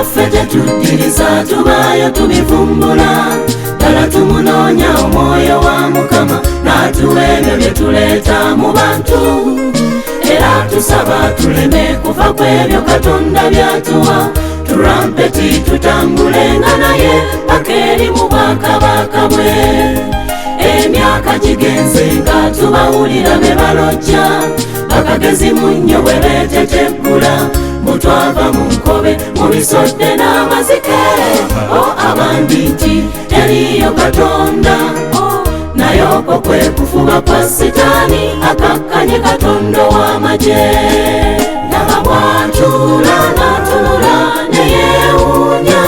byaffe tetuddiriza tubaayo tubivumbula ddala tumunoonya omwoyo wa Mukama n'atuwa ebyo bye tuleeta mu bantu era tusaba tuleme kuva ku ebyo Katonda byatuwa turampeti tutambulenga naye paka eri mu bwakabaka bwe emyaka gigenze nga tubawulira be balojja bakagezi munnyo bwe beetetebbula mutwava mu nkobe mu bisodde n'amazike abandi nti eriyo Katonda naye okwo kwe kufuba kwa Sitaani akakkanye Katonda w'amagye laba bw'atuula n'atunula ne yeewuunya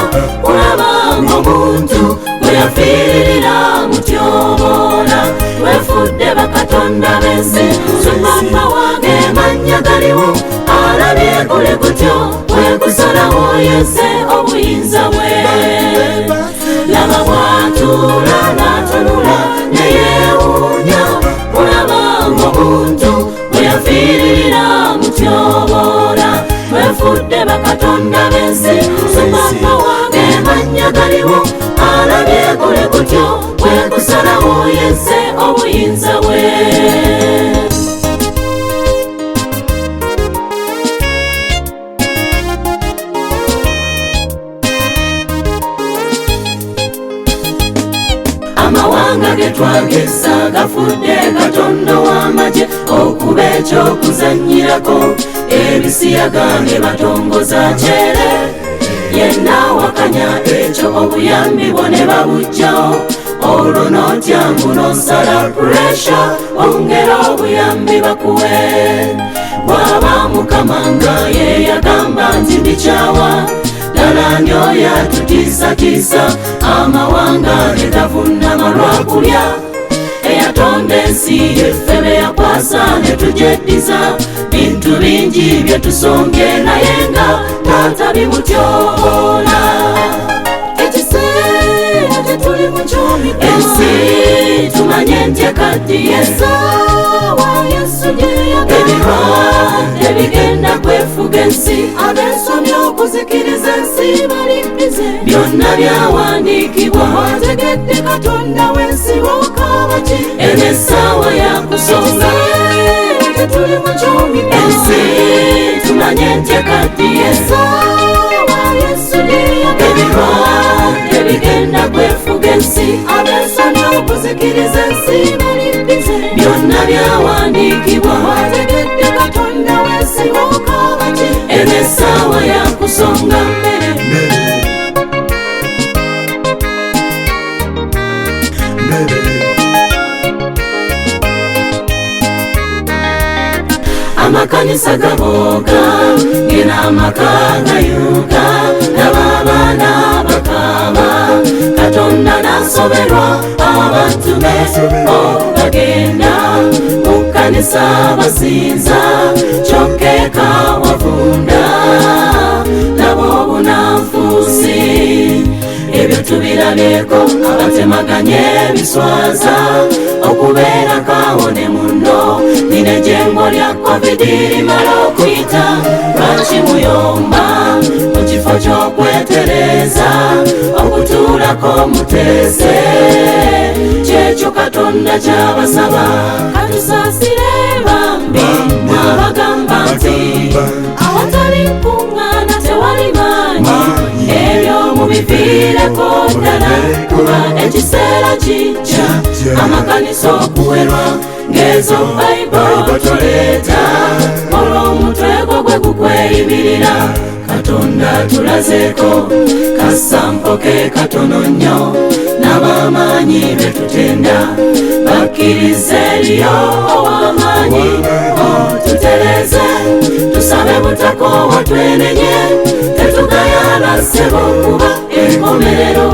kulaba ng'omuntu gwe yafiiririra mu tyoboola twefudde bakatonda b'ensi supapa wange mannya galiwo alabye gule gutyo bwekusalawo yese obuyinza bwe laba bw'atuula n'atunula ne yeewuunya kulaba ng'omuntu gwe yafiiririra mu tyoboola twefudde bakatonda b'ensi supapa wange mannya galiwo alabye gule gutyo bwekusalawo yese obuyinza bwe amawanga ge twageza gafudde Katonda w'amagye okuba ekyokuzannyirako ebisiyaga ne batongoza kyere yenna wakanya ekyo obuyambi bwo ne babugjawo olwo n'otyangu n'osala puresha ongera obuyambi bakuwe bw'aba Mukama nga ye yagamba nti mbikyawa ddala ndyoyo atutiisatiisa amawanga ne gavunnama lwakulya eyatonda ensi yeffe be yakwasa ne tugyeddiza bintu bingi bye tusombye naye nga taata bimutyoboola ekiseera tetuli mu kyomika ensi tumanye nti ekaddiye essaawa Yesu gye ebirwadde bigenda kwefuga ensi ab'ensomyi okuzikiriza ensi balippize byonna byawandiikibwa wategedde Katonda w'ensi wokaaba ki eno essaawa yakusonga tetuli mu kyomika ensi tumanye nti ekaddiye essaawa Yesu gye ebirwadde bigenda kwefuga ensi ab'ensomyi okuzikiriza ensi balippize byonna byawandiikibwa wategedde Katonda w'ensi wokaaba ki eno essaawa yakusonga mmere amakanisa gabooga ngena amaka gayuuga n'abaana bakaaba Katonda n'asoberwa abantu be bagenda mu kkanisa basinza kyokka eka wavunda laba obunanfuusi ebyo tubirabyeko abatemaganye ebiswaza okubeera kawone muno nine jengo lya COVID limala okuyita lwaki muyomba mu kifo ky'okwetereza okutuulako muteese kyekyo Katonda kyabasaba katusaasire bambi abagamba nti awatali kuŋŋaana tewali maanyi ebyo mubiviireko ddala kuba ekiseera kijja amakanisa okuwerwa ng'ezo Bayibuli toleeta olw'omutwe gwo gwe gukweyibirira Katonda tulazeeko kasampo ke katono nnyo n'ab'amaanyi be tutenda bakkirize eriyo ow'amaanyi tutereze tusabe butakoowa twenenye tetugayala ssebo kuba enkomerero